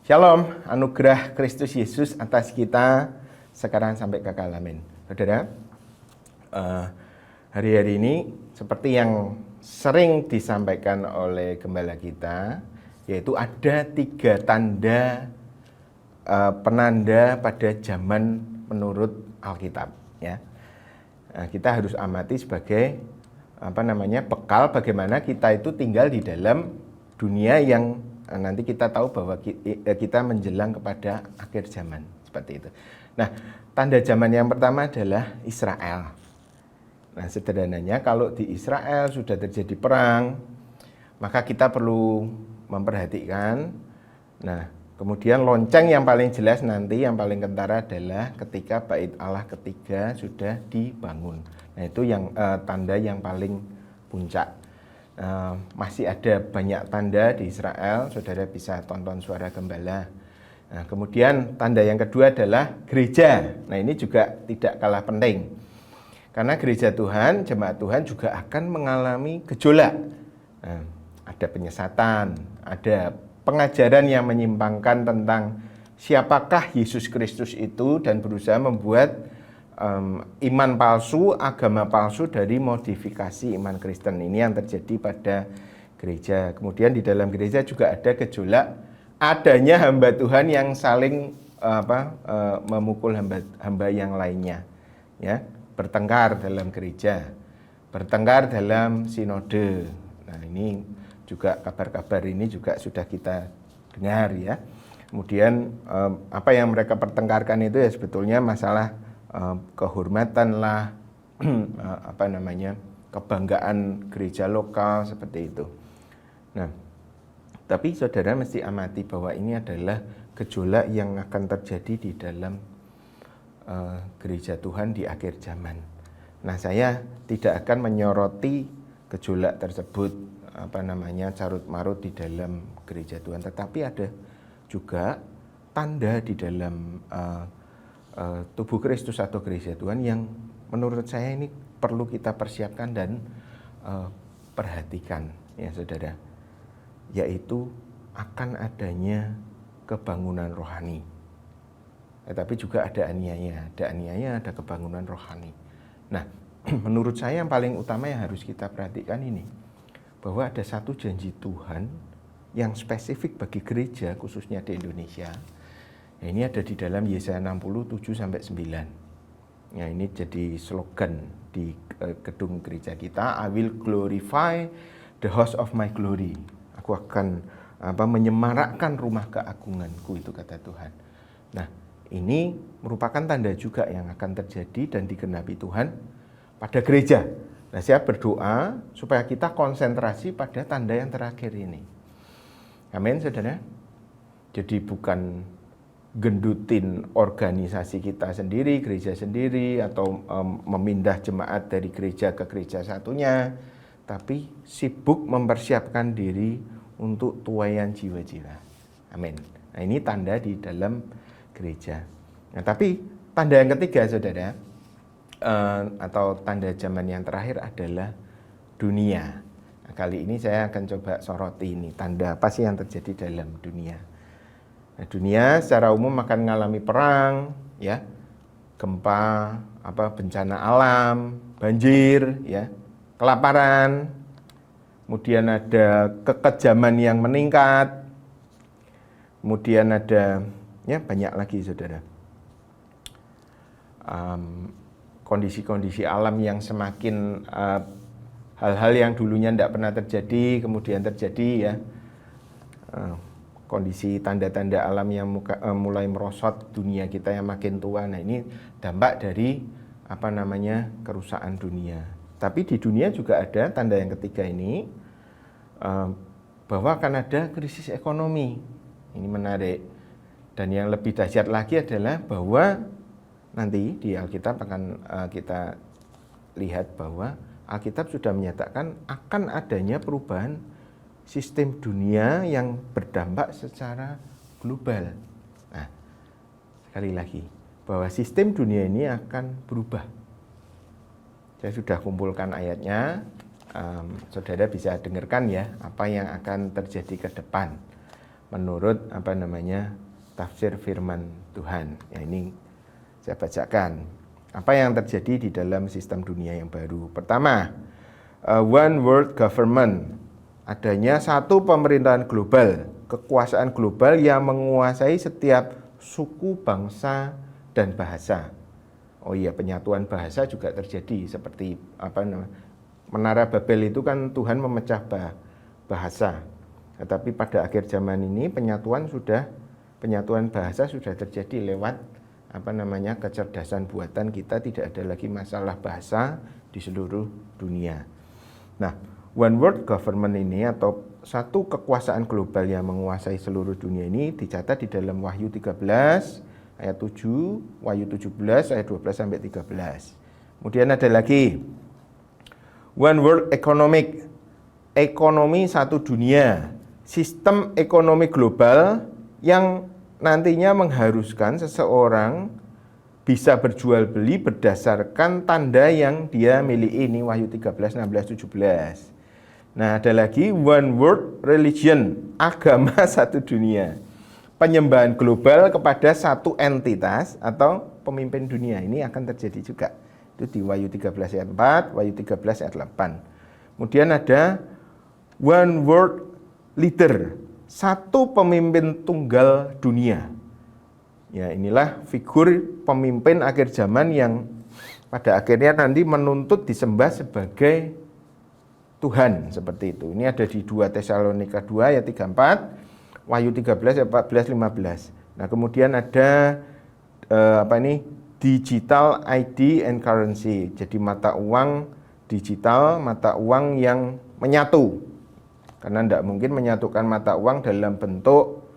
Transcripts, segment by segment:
Shalom, anugerah Kristus Yesus atas kita sekarang sampai kekal. Amin. Saudara, hari-hari ini seperti yang sering disampaikan oleh gembala kita, yaitu ada 3 tanda penanda pada zaman menurut Alkitab. Ya, kita harus amati sebagai bekal bagaimana kita itu tinggal di dalam dunia yang nanti kita tahu bahwa kita menjelang kepada akhir zaman, seperti itu. Nah, tanda zaman yang pertama adalah Israel. Nah, sederhananya kalau di Israel sudah terjadi perang, maka kita perlu memperhatikan. Nah, kemudian lonceng yang paling jelas nanti, yang paling kentara adalah ketika bait Allah ketiga sudah dibangun. Nah, itu yang tanda yang paling puncak. Masih ada banyak tanda di Israel, saudara bisa tonton Suara Gembala. Nah, kemudian tanda yang kedua adalah gereja. Nah, ini juga tidak kalah penting, karena gereja Tuhan, jemaat Tuhan juga akan mengalami gejolak. Nah, ada penyesatan, ada pengajaran yang menyimpangkan tentang siapakah Yesus Kristus itu, dan berusaha membuat iman palsu, agama palsu dari modifikasi iman Kristen. Ini yang terjadi pada gereja. Kemudian di dalam gereja juga ada gejolak, adanya hamba Tuhan yang saling memukul hamba yang lainnya, ya, bertengkar dalam gereja, bertengkar dalam sinode. Nah, ini juga kabar-kabar ini juga sudah kita dengar, ya. Kemudian apa yang mereka pertengkarkan itu ya sebetulnya masalah kehormatan lah, kebanggaan gereja lokal, seperti itu. Nah, tapi saudara mesti amati bahwa ini adalah gejolak yang akan terjadi di dalam gereja Tuhan di akhir zaman. Nah, saya tidak akan menyoroti gejolak tersebut, carut marut di dalam gereja Tuhan, tetapi ada juga tanda di dalam tubuh Kristus atau gereja Tuhan yang menurut saya ini perlu kita persiapkan dan perhatikan, ya saudara, yaitu akan adanya kebangunan rohani. Tapi juga ada aniaya, ada kebangunan rohani. Nah, menurut saya yang paling utama yang harus kita perhatikan ini, bahwa ada satu janji Tuhan yang spesifik bagi gereja, khususnya di Indonesia. Nah, ini ada di dalam Yesaya 60:7-9. Nah, ini jadi slogan di gedung gereja kita, I will glorify the house of my glory. Aku akan menyemarakkan rumah keagunganku, itu kata Tuhan. Nah, ini merupakan tanda juga yang akan terjadi dan digenapi Tuhan pada gereja. Nah, saya berdoa supaya kita konsentrasi pada tanda yang terakhir ini. Amin, saudara. Jadi bukan gendutin organisasi kita sendiri, gereja sendiri, atau memindah jemaat dari gereja ke gereja satunya, tapi sibuk mempersiapkan diri untuk tuaian jiwa-jiwa. Amin. Nah, ini tanda di dalam gereja. Nah, tapi tanda yang ketiga, saudara, atau tanda zaman yang terakhir adalah dunia. Nah, kali ini saya akan coba soroti ini, tanda apa sih yang terjadi dalam dunia. Nah, dunia secara umum akan mengalami perang, ya, gempa, bencana alam, banjir, ya, kelaparan, kemudian ada kekejaman yang meningkat, kemudian ada, ya, banyak lagi, saudara, kondisi-kondisi alam yang semakin hal-hal yang dulunya tidak pernah terjadi kemudian terjadi, ya. Kondisi tanda-tanda alam yang mulai merosot dunia kita yang makin tua. Nah, ini dampak dari kerusakan dunia. Tapi di dunia juga ada tanda yang ketiga ini, bahwa akan ada krisis ekonomi. Ini menarik. Dan yang lebih dahsyat lagi adalah bahwa nanti di Alkitab akan kita lihat bahwa Alkitab sudah menyatakan akan adanya perubahan sistem dunia yang berdampak secara global. Nah, sekali lagi, bahwa sistem dunia ini akan berubah. Saya sudah kumpulkan ayatnya, saudara bisa dengarkan, ya, apa yang akan terjadi ke depan. menurut tafsir firman Tuhan. Ya, ini saya bacakan. Apa yang terjadi di dalam sistem dunia yang baru? Pertama, one world government. Adanya satu pemerintahan global, kekuasaan global yang menguasai setiap suku, bangsa, dan bahasa. Oh iya, penyatuan bahasa juga terjadi seperti Menara Babel itu kan Tuhan memecah bahasa. Tetapi pada akhir zaman ini penyatuan bahasa sudah terjadi lewat kecerdasan buatan kita, tidak ada lagi masalah bahasa di seluruh dunia. Nah, one world government ini atau satu kekuasaan global yang menguasai seluruh dunia ini dicatat di dalam Wahyu 13 ayat 7, Wahyu 17 ayat 12 sampai 13. Kemudian ada lagi one world economic, ekonomi satu dunia, sistem ekonomi global yang nantinya mengharuskan seseorang bisa berjual beli berdasarkan tanda yang dia miliki. Ini Wahyu 13, 16, 17. Nah, ada lagi one world religion, agama satu dunia, penyembahan global kepada satu entitas atau pemimpin dunia. Ini akan terjadi juga. Itu di Wahyu 13 ayat 4, Wahyu 13 ayat 8. Kemudian ada one world leader, satu pemimpin tunggal dunia. Ya, inilah figur pemimpin akhir zaman yang pada akhirnya nanti menuntut disembah sebagai Tuhan, seperti itu. Ini ada di 2 Tesalonika 2 ayat 34, Wahyu 13 ayat 14, 15. Nah, kemudian ada digital ID and currency. Jadi mata uang digital, mata uang yang menyatu. Karena tidak mungkin menyatukan mata uang dalam bentuk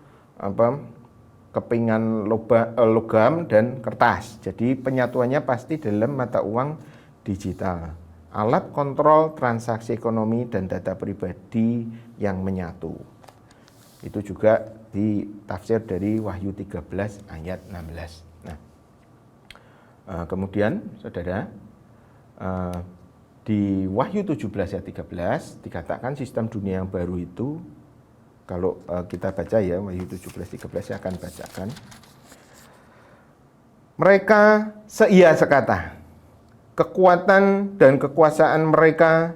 kepingan logam dan kertas. Jadi penyatuannya pasti dalam mata uang digital. Alat kontrol transaksi ekonomi dan data pribadi yang menyatu. Itu juga ditafsir dari Wahyu 13 ayat 16. Nah, kemudian saudara, di Wahyu 17 ayat 13 dikatakan sistem dunia yang baru itu, kalau kita baca ya Wahyu 17 13 saya akan bacakan. Mereka seia sekata, kekuatan dan kekuasaan mereka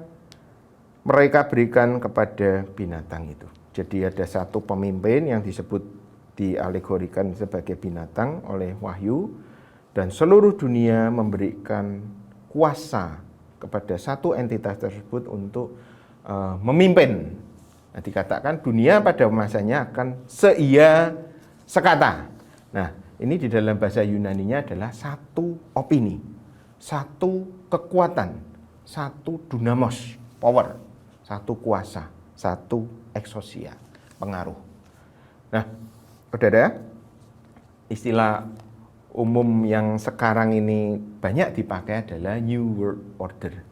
berikan kepada binatang itu. Jadi ada satu pemimpin yang disebut dialegorikan sebagai binatang oleh Wahyu, dan seluruh dunia memberikan kuasa kepada satu entitas tersebut untuk memimpin. Nah, dikatakan dunia pada masanya akan seia sekata. Nah, ini di dalam bahasa Yunaninya adalah satu opini, satu kekuatan, satu dunamos, power, satu kuasa, satu exousia, pengaruh. Nah, saudara, istilah umum yang sekarang ini banyak dipakai adalah New World Order.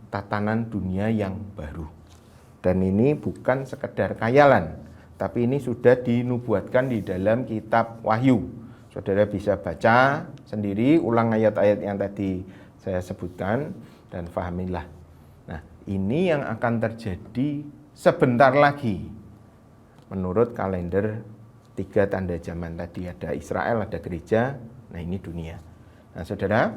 Tatanan dunia yang baru. Dan ini bukan sekedar khayalan, tapi ini sudah dinubuatkan di dalam kitab Wahyu. Saudara bisa baca sendiri, ulang ayat-ayat yang tadi saya sebutkan, dan fahamilah. Nah, ini yang akan terjadi sebentar lagi. Menurut kalender 3 tanda zaman tadi, ada Israel, ada gereja, nah ini dunia. Nah, saudara,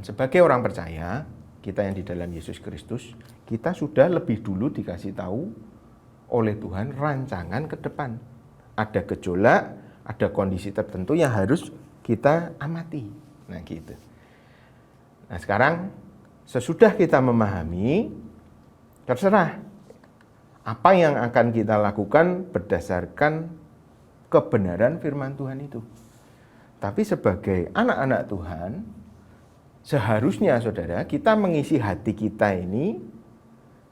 sebagai orang percaya, kita yang di dalam Yesus Kristus, kita sudah lebih dulu dikasih tahu oleh Tuhan rancangan ke depan. Ada gejolak, ada kondisi tertentu yang harus kita amati. Nah, gitu. Nah, sekarang sesudah kita memahami, terserah apa yang akan kita lakukan berdasarkan kebenaran firman Tuhan itu. Tapi sebagai anak-anak Tuhan, seharusnya saudara, kita mengisi hati kita ini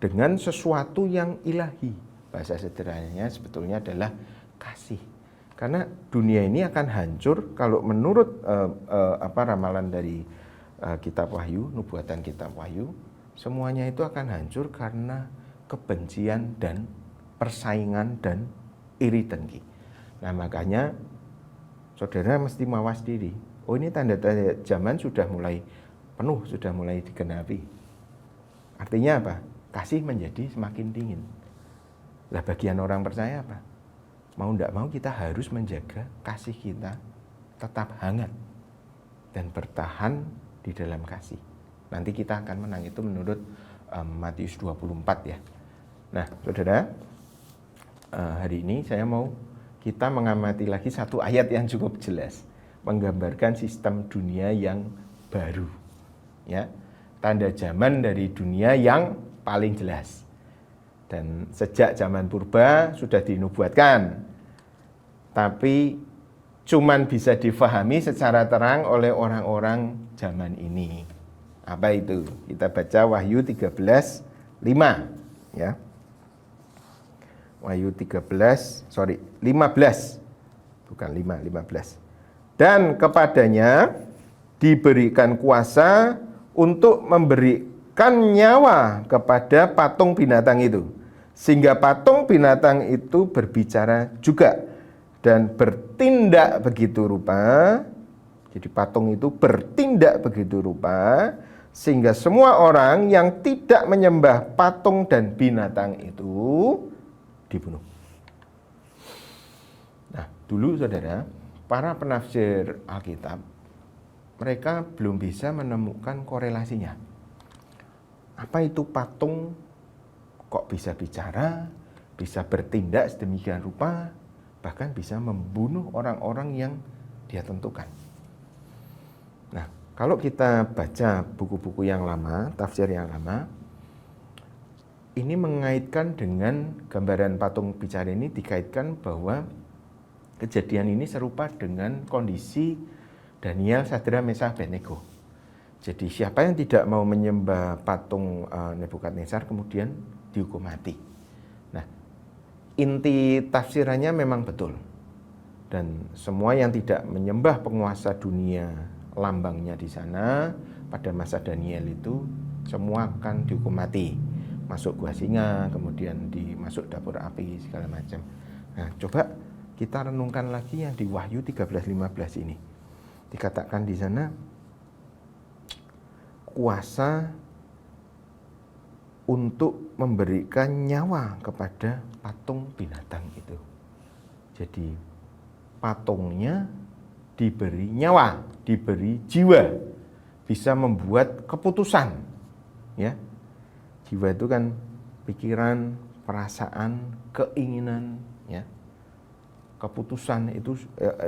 dengan sesuatu yang ilahi. Bahasa sederhananya sebetulnya adalah kasih. Karena dunia ini akan hancur kalau menurut ramalan dari kitab Wahyu, nubuatan kitab Wahyu, semuanya itu akan hancur karena kebencian dan persaingan dan iri dengki. Nah, makanya saudara mesti mawas diri. Oh, ini tanda-tanda zaman sudah mulai penuh, sudah mulai digenapi. Artinya apa? Kasih menjadi semakin dingin. Lah bagian orang percaya apa? Mau tidak mau kita harus menjaga kasih kita tetap hangat dan bertahan di dalam kasih. Nanti kita akan menang itu menurut Matius 24 ya. Nah, saudara, hari ini saya mau kita mengamati lagi satu ayat yang cukup jelas, menggambarkan sistem dunia yang baru. Ya, tanda zaman dari dunia yang paling jelas. Dan sejak zaman purba sudah dinubuatkan, tapi cuman bisa difahami secara terang oleh orang-orang zaman ini. Apa itu? Kita baca Wahyu 13:5 ya. Wahyu 15. Bukan 15. Dan kepadanya diberikan kuasa untuk memberikan nyawa kepada patung binatang itu, sehingga patung binatang itu berbicara juga dan bertindak begitu rupa. Jadi patung itu bertindak begitu rupa sehingga semua orang yang tidak menyembah patung dan binatang itu dibunuh. Nah, dulu saudara, para penafsir Alkitab, mereka belum bisa menemukan korelasinya. Apa itu patung kok bisa bicara, bisa bertindak sedemikian rupa, bahkan bisa membunuh orang-orang yang dia tentukan. Nah, kalau kita baca buku-buku yang lama, tafsir yang lama, ini mengaitkan dengan gambaran patung bicara ini, dikaitkan bahwa kejadian ini serupa dengan kondisi Daniel, Sadra, Mesakh, Abednego. Jadi siapa yang tidak mau menyembah patung Nebukadnezar kemudian dihukum mati. Nah, inti tafsirannya memang betul. Dan semua yang tidak menyembah penguasa dunia, lambangnya di sana pada masa Daniel itu semua akan dihukum mati, masuk gua singa, kemudian dimasuk dapur api segala macam. Nah, coba kita renungkan lagi yang di Wahyu 13:15 ini. Dikatakan di sana kuasa untuk memberikan nyawa kepada patung binatang itu. Jadi patungnya diberi nyawa, diberi jiwa, bisa membuat keputusan, ya. Jiwa itu kan pikiran, perasaan, keinginan, ya. Keputusan itu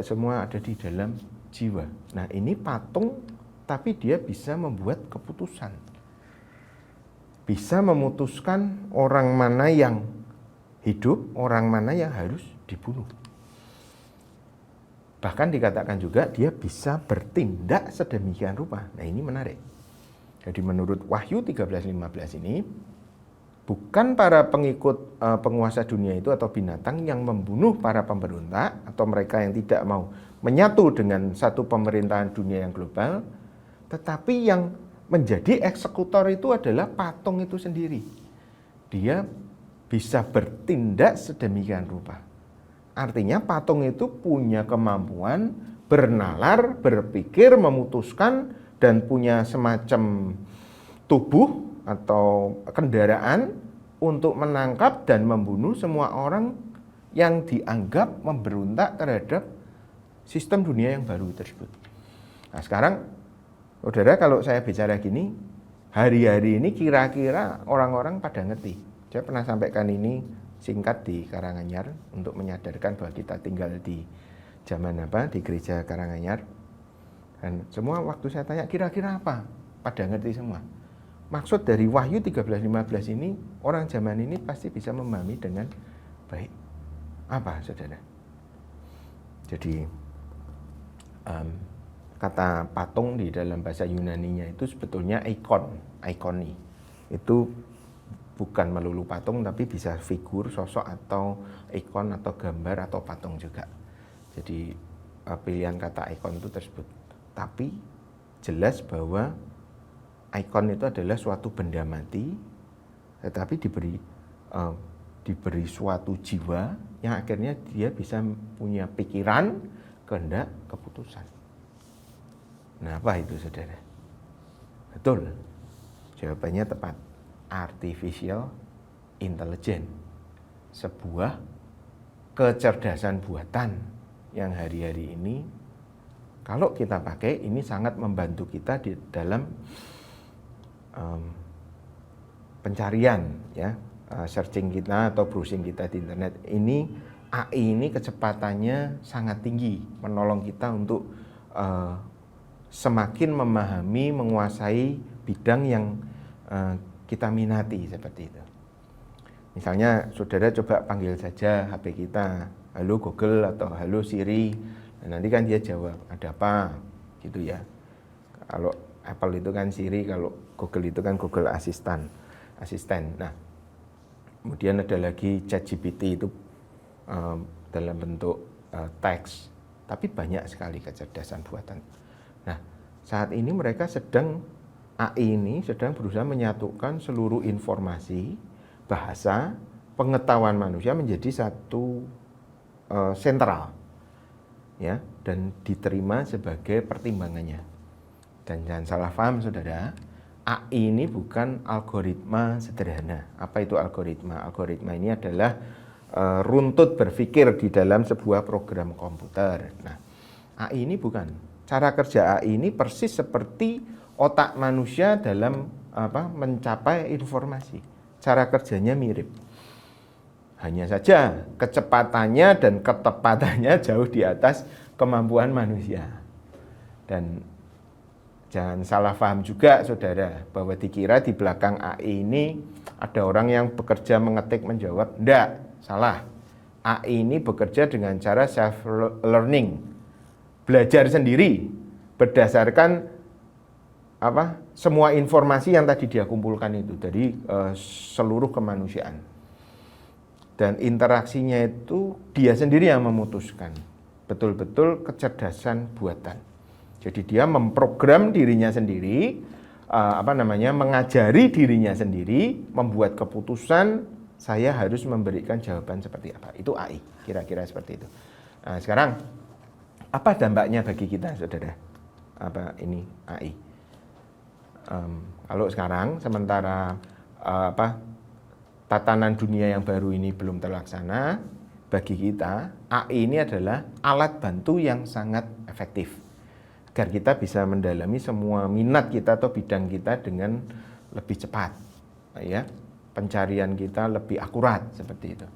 semua ada di dalam jiwa. Nah, ini patung, tapi dia bisa membuat keputusan, bisa memutuskan orang mana yang hidup, orang mana yang harus dibunuh. Bahkan dikatakan juga dia bisa bertindak sedemikian rupa. Nah, ini menarik. Jadi menurut Wahyu 13:15 ini, bukan para pengikut penguasa dunia itu atau binatang yang membunuh para pemberontak atau mereka yang tidak mau menyatu dengan satu pemerintahan dunia yang global, tetapi yang menjadi eksekutor itu adalah patung itu sendiri. Dia bisa bertindak sedemikian rupa. Artinya patung itu punya kemampuan bernalar, berpikir, memutuskan, dan punya semacam tubuh atau kendaraan untuk menangkap dan membunuh semua orang yang dianggap memberontak terhadap sistem dunia yang baru tersebut. Nah, sekarang, saudara, kalau saya bicara gini, hari-hari ini kira-kira orang-orang pada ngerti. Saya pernah sampaikan ini singkat di Karanganyar untuk menyadarkan bahwa kita tinggal di zaman apa, di gereja Karanganyar. Dan semua waktu saya tanya kira-kira apa, pada ngerti semua. Maksud dari Wahyu 13:15 ini, orang zaman ini pasti bisa memahami dengan baik. Apa, saudara? Jadi kata patung di dalam bahasa Yunaninya itu sebetulnya ikoni. Itu bukan melulu patung, tapi bisa figur, sosok, atau ikon, atau gambar, atau patung juga. Jadi pilihan kata ikon itu tersebut. Tapi jelas bahwa ikon itu adalah suatu benda mati, tetapi diberi suatu jiwa yang akhirnya dia bisa punya pikiran, kehendak, keputusan. Nah, apa itu, saudara? Betul, jawabannya tepat. Artificial intelligence, sebuah kecerdasan buatan yang hari-hari ini kalau kita pakai ini sangat membantu kita di dalam pencarian ya, searching kita atau browsing kita di internet. Ini AI ini kecepatannya sangat tinggi, menolong kita untuk semakin memahami, menguasai bidang yang kita minati seperti itu. Misalnya saudara coba panggil saja HP kita, halo Google atau halo Siri, dan nanti kan dia jawab, ada apa gitu ya. Kalau Apple itu kan Siri, kalau Google itu kan Google asisten. Nah, kemudian ada lagi ChatGPT itu dalam bentuk teks, tapi banyak sekali kecerdasan buatan. Nah, saat ini mereka AI ini sedang berusaha menyatukan seluruh informasi, bahasa, pengetahuan manusia menjadi satu sentral, ya, dan diterima sebagai pertimbangannya. Dan jangan salah paham, saudara, AI ini bukan algoritma sederhana. Apa itu algoritma? Algoritma ini adalah runtut berpikir di dalam sebuah program komputer. Nah, AI ini bukan. Cara kerja AI ini persis seperti otak manusia dalam mencapai informasi. Cara kerjanya mirip. Hanya saja kecepatannya dan ketepatannya jauh di atas kemampuan manusia. Dan jangan salah paham juga, saudara, bahwa dikira di belakang AI ini ada orang yang bekerja mengetik menjawab. Enggak, salah. AI ini bekerja dengan cara self-learning. Belajar sendiri berdasarkan semua informasi yang tadi dia kumpulkan itu dari seluruh kemanusiaan, dan interaksinya itu dia sendiri yang memutuskan, betul-betul kecerdasan buatan. Jadi dia memprogram dirinya sendiri, mengajari dirinya sendiri, membuat keputusan, saya harus memberikan jawaban seperti apa. Itu AI, kira-kira seperti itu. Nah, sekarang apa dampaknya bagi kita, saudara? Ini AI. Kalau sekarang sementara tatanan dunia yang baru ini belum terlaksana, bagi kita AI ini adalah alat bantu yang sangat efektif agar kita bisa mendalami semua minat kita atau bidang kita dengan lebih cepat, ya, pencarian kita lebih akurat seperti itu.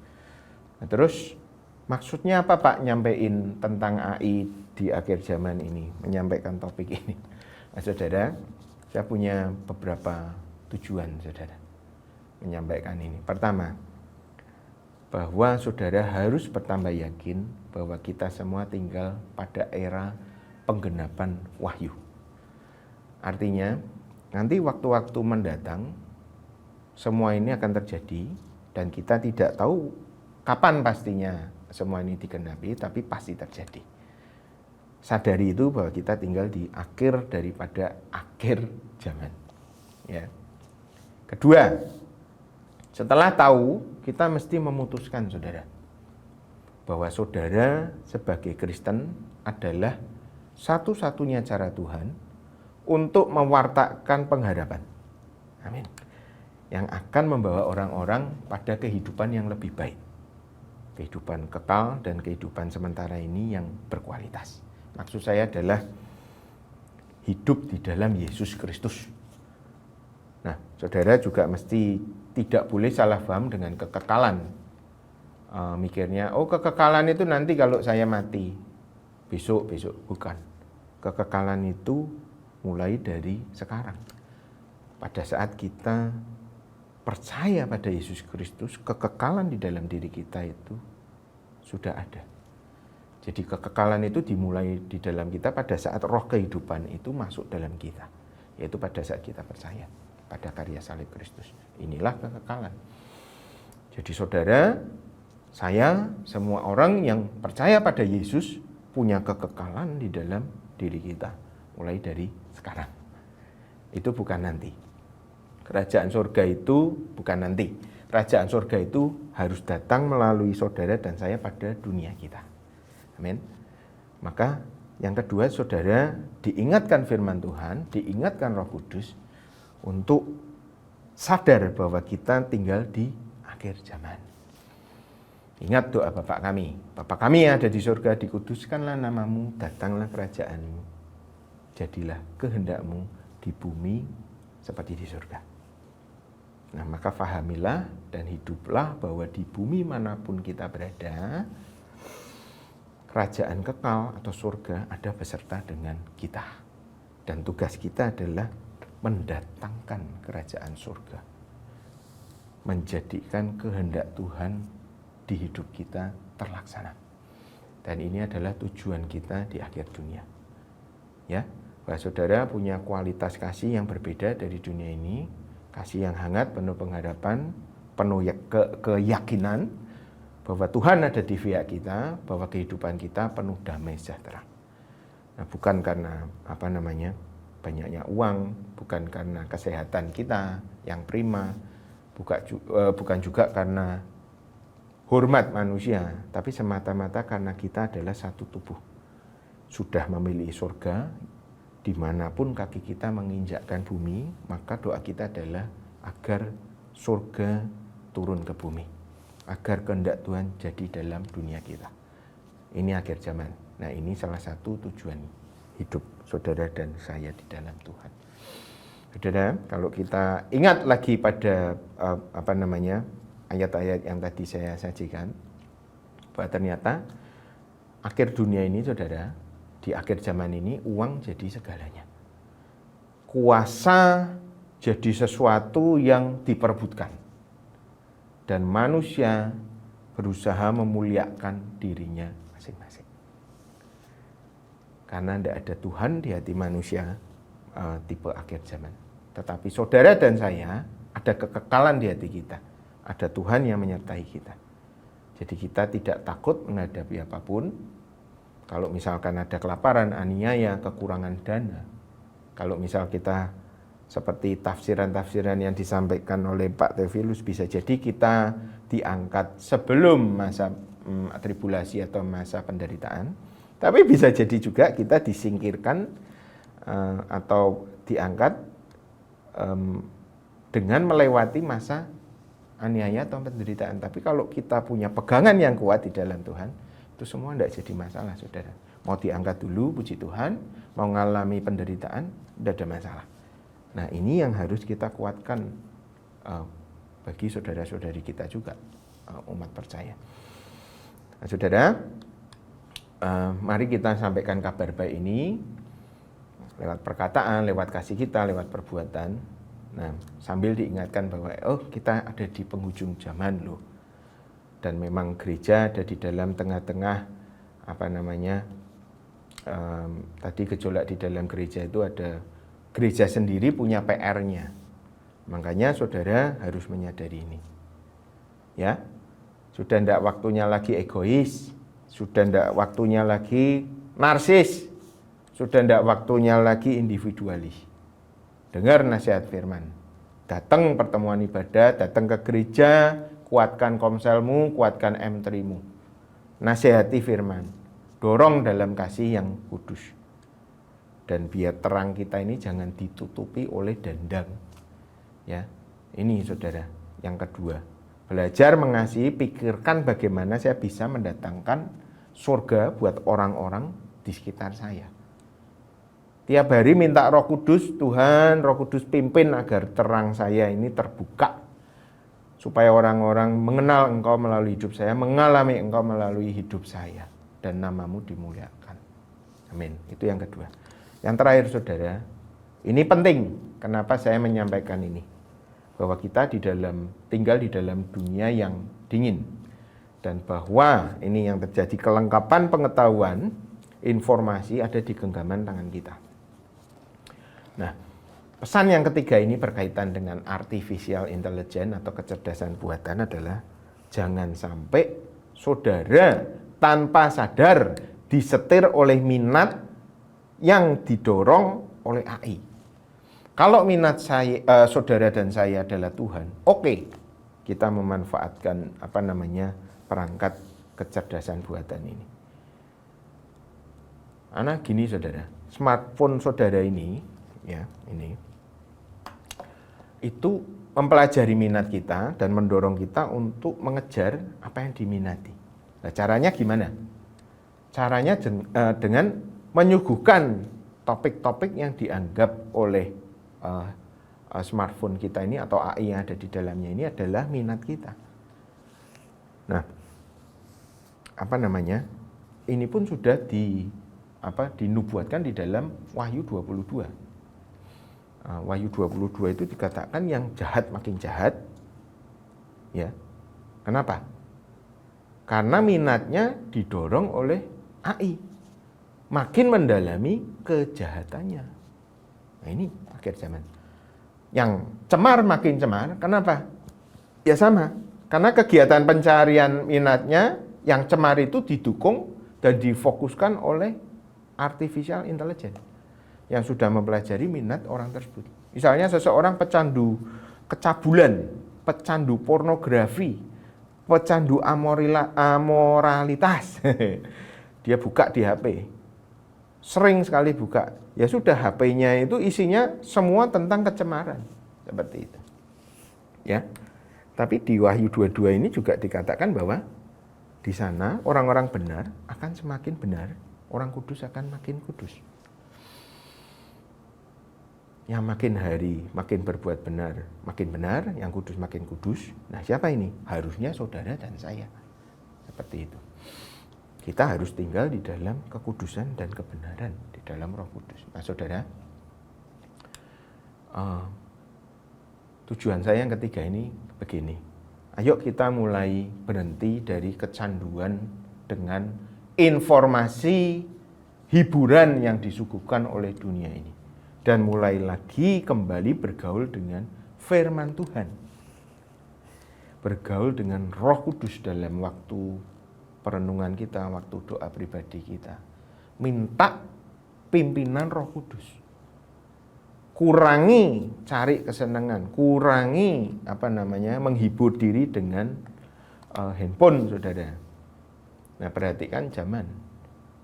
Nah, terus maksudnya apa Pak nyampein tentang AI di akhir zaman ini, menyampaikan topik ini? Nah, saudara, saya punya beberapa tujuan, saudara, menyampaikan ini. Pertama, bahwa saudara harus bertambah yakin bahwa kita semua tinggal pada era penggenapan wahyu. Artinya, nanti waktu-waktu mendatang, semua ini akan terjadi, dan kita tidak tahu kapan pastinya semua ini digenapi, tapi pasti terjadi. Sadari itu bahwa kita tinggal di akhir daripada akhir zaman. Ya. Kedua, setelah tahu, kita mesti memutuskan, saudara, bahwa saudara sebagai Kristen adalah satu-satunya cara Tuhan untuk mewartakan pengharapan. Amin. Yang akan membawa orang-orang pada kehidupan yang lebih baik. Kehidupan kekal dan kehidupan sementara ini yang berkualitas. Maksud saya adalah hidup di dalam Yesus Kristus. Nah, saudara juga mesti tidak boleh salah paham dengan kekekalan. Mikirnya, oh kekekalan itu nanti kalau saya mati, besok bukan. Kekekalan itu mulai dari sekarang. Pada saat kita percaya pada Yesus Kristus, kekekalan di dalam diri kita itu sudah ada. Jadi kekekalan itu dimulai di dalam kita pada saat roh kehidupan itu masuk dalam kita, yaitu pada saat kita percaya pada karya salib Kristus. Inilah kekekalan. Jadi saudara, saya, semua orang yang percaya pada Yesus punya kekekalan di dalam diri kita, mulai dari sekarang. Itu bukan nanti. Kerajaan surga itu bukan nanti. Kerajaan surga itu harus datang melalui saudara dan saya pada dunia kita. Amin. Maka yang kedua, saudara diingatkan firman Tuhan, diingatkan Roh Kudus untuk sadar bahwa kita tinggal di akhir zaman. Ingat doa Bapa kami. Bapa kami yang ada di surga, dikuduskanlah namamu, datanglah kerajaanmu. Jadilah kehendakmu di bumi seperti di surga. Nah, maka fahamilah dan hiduplah bahwa di bumi manapun kita berada, kerajaan kekal atau surga ada beserta dengan kita. Dan tugas kita adalah mendatangkan kerajaan surga. Menjadikan kehendak Tuhan di hidup kita terlaksana. Dan ini adalah tujuan kita di akhir dunia. Ya, bahwa saudara punya kualitas kasih yang berbeda dari dunia ini, kasih yang hangat, penuh pengharapan, penuh keyakinan bahwa Tuhan ada di pihak kita, bahwa kehidupan kita penuh damai sejahtera. Nah, bukan karena banyaknya uang, bukan karena kesehatan kita yang prima, bukan juga karena hormat manusia, tapi semata-mata karena kita adalah satu tubuh. Sudah memilih surga, dimanapun kaki kita menginjakkan bumi, maka doa kita adalah agar surga turun ke bumi. Agar kehendak Tuhan jadi dalam dunia kita. Ini akhir zaman. Nah, ini salah satu tujuan hidup saudara dan saya di dalam Tuhan. Saudara, kalau kita ingat lagi pada ayat-ayat yang tadi saya sajikan, bahwa ternyata akhir dunia ini saudara, di akhir zaman ini uang jadi segalanya. Kuasa jadi sesuatu yang diperebutkan. Dan manusia berusaha memuliakan dirinya masing-masing. Karena tidak ada Tuhan di hati manusia tipe akhir zaman. Tetapi saudara dan saya ada kekekalan di hati kita. Ada Tuhan yang menyertai kita. Jadi kita tidak takut menghadapi apapun. Kalau misalkan ada kelaparan, aniaya, kekurangan dana. Kalau misal kita seperti tafsiran-tafsiran yang disampaikan oleh Pak Teofilus, bisa jadi kita diangkat sebelum masa tribulasi atau masa penderitaan. Tapi bisa jadi juga kita disingkirkan atau diangkat dengan melewati masa aniaya atau penderitaan. Tapi kalau kita punya pegangan yang kuat di dalam Tuhan, itu semua tidak jadi masalah, saudara. Mau diangkat dulu, puji Tuhan. Mau mengalami penderitaan, tidak ada masalah. Nah, ini yang harus kita kuatkan bagi saudara-saudari kita juga, umat percaya. Nah, saudara, mari kita sampaikan kabar baik ini lewat perkataan, lewat kasih kita, lewat perbuatan. Nah, sambil diingatkan bahwa kita ada di penghujung zaman loh. Dan memang gereja ada di dalam tengah-tengah tadi gejolak di dalam gereja itu ada, gereja sendiri punya PR-nya. Makanya saudara harus menyadari ini. Ya. Sudah tidak waktunya lagi egois, sudah tidak waktunya lagi narsis, sudah tidak waktunya lagi individualis. Dengar nasihat firman. Datang pertemuan ibadat, datang ke gereja, kuatkan komselmu, kuatkan M3-mu. Nasihati firman. Dorong dalam kasih yang kudus. Dan biar terang kita ini jangan ditutupi oleh dendam. Ya, ini saudara, yang kedua. Belajar mengasihi, pikirkan bagaimana saya bisa mendatangkan surga buat orang-orang di sekitar saya. Tiap hari minta Roh Kudus, Tuhan, Roh Kudus pimpin agar terang saya ini terbuka. Supaya orang-orang mengenal Engkau melalui hidup saya, mengalami Engkau melalui hidup saya. Dan namamu dimuliakan. Amin. Itu yang kedua. Yang terakhir saudara, ini penting. Kenapa saya menyampaikan ini? Bahwa kita tinggal di dalam dunia yang dingin. Dan bahwa ini yang terjadi, kelengkapan pengetahuan, informasi ada di genggaman tangan kita. Nah, pesan yang ketiga ini berkaitan dengan artificial intelligence atau kecerdasan buatan adalah jangan sampai saudara tanpa sadar disetir oleh minat yang didorong oleh AI. Kalau minat saudara dan saya adalah Tuhan, oke, kita memanfaatkan perangkat kecerdasan buatan ini. Anak gini saudara, smartphone saudara ini, ya ini, itu mempelajari minat kita dan mendorong kita untuk mengejar apa yang diminati. Nah, caranya gimana? Caranya dengan menyuguhkan topik-topik yang dianggap oleh smartphone kita ini atau AI yang ada di dalamnya ini adalah minat kita. Nah, ini pun sudah dinubuatkan di dalam Wahyu 22. Wahyu 22 itu dikatakan yang jahat makin jahat. Ya. Kenapa? Karena minatnya didorong oleh AI. Makin mendalami kejahatannya. Nah, ini akhir zaman. Yang cemar makin cemar, kenapa? Ya sama. Karena kegiatan pencarian minatnya yang cemar itu didukung dan difokuskan oleh artificial intelligence yang sudah mempelajari minat orang tersebut. Misalnya seseorang pecandu kecabulan, pecandu pornografi, pecandu amoralitas. Dia buka di HP. Sering sekali buka. Ya sudah, HP-nya itu isinya semua tentang kecemaran. Seperti itu. Ya. Tapi di Wahyu 22 ini juga dikatakan bahwa di sana orang-orang benar akan semakin benar, orang kudus akan makin kudus. Yang makin hari makin berbuat benar, makin benar, yang kudus makin kudus. Nah, siapa ini? Harusnya saudara dan saya. Seperti itu. Kita harus tinggal di dalam kekudusan dan kebenaran, di dalam Roh Kudus. Nah, saudara, tujuan saya yang ketiga ini begini. Ayo kita mulai berhenti dari kecanduan dengan informasi hiburan yang disuguhkan oleh dunia ini. Dan mulai lagi kembali bergaul dengan firman Tuhan. Bergaul dengan Roh Kudus dalam waktu perenungan kita, waktu doa pribadi kita. Minta pimpinan Roh Kudus. Kurangi cari kesenangan, kurangi menghibur diri dengan handphone, saudara. Nah, perhatikan zaman.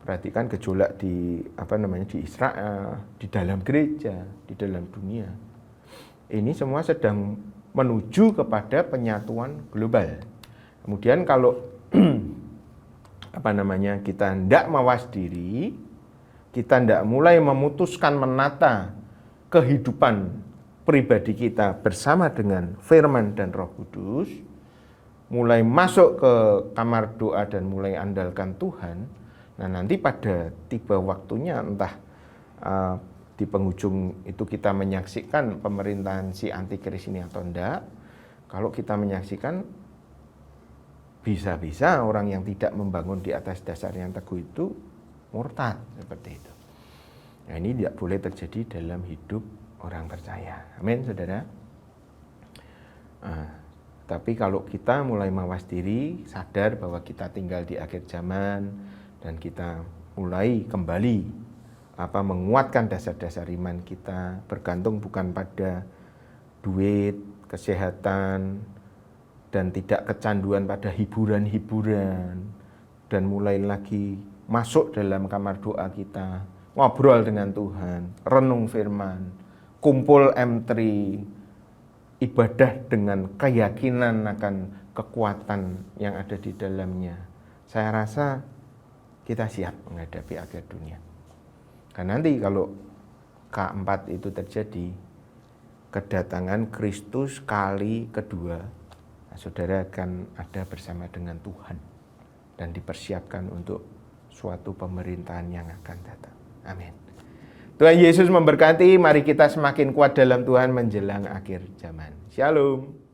Perhatikan gejolak di di Israel, di dalam gereja, di dalam dunia. Ini semua sedang menuju kepada penyatuan global. Kemudian kalau kita tidak mawas diri, kita tidak mulai memutuskan menata kehidupan pribadi kita bersama dengan firman dan Roh Kudus, mulai masuk ke kamar doa dan mulai andalkan Tuhan. Nah, nanti pada tiba waktunya, entah di penghujung itu kita menyaksikan pemerintahan si antikris ini atau enggak. Kalau kita menyaksikan, bisa-bisa orang yang tidak membangun di atas dasar yang teguh itu murtad, seperti itu. Nah, ini tidak boleh terjadi dalam hidup orang percaya. Amin, saudara. Tapi kalau kita mulai mawas diri, sadar bahwa kita tinggal di akhir zaman, dan kita mulai kembali menguatkan dasar-dasar iman kita, bergantung bukan pada duit, kesehatan, dan tidak kecanduan pada hiburan-hiburan, dan mulai lagi masuk dalam kamar doa kita, ngobrol dengan Tuhan, renung firman, kumpul M3, ibadah dengan keyakinan akan kekuatan yang ada di dalamnya. Saya rasa kita siap menghadapi akhir dunia. Karena nanti kalau keempat itu terjadi, kedatangan Kristus kali kedua, saudara akan ada bersama dengan Tuhan dan dipersiapkan untuk suatu pemerintahan yang akan datang. Amin. Tuhan Yesus memberkati. Mari kita semakin kuat dalam Tuhan menjelang akhir zaman. Shalom.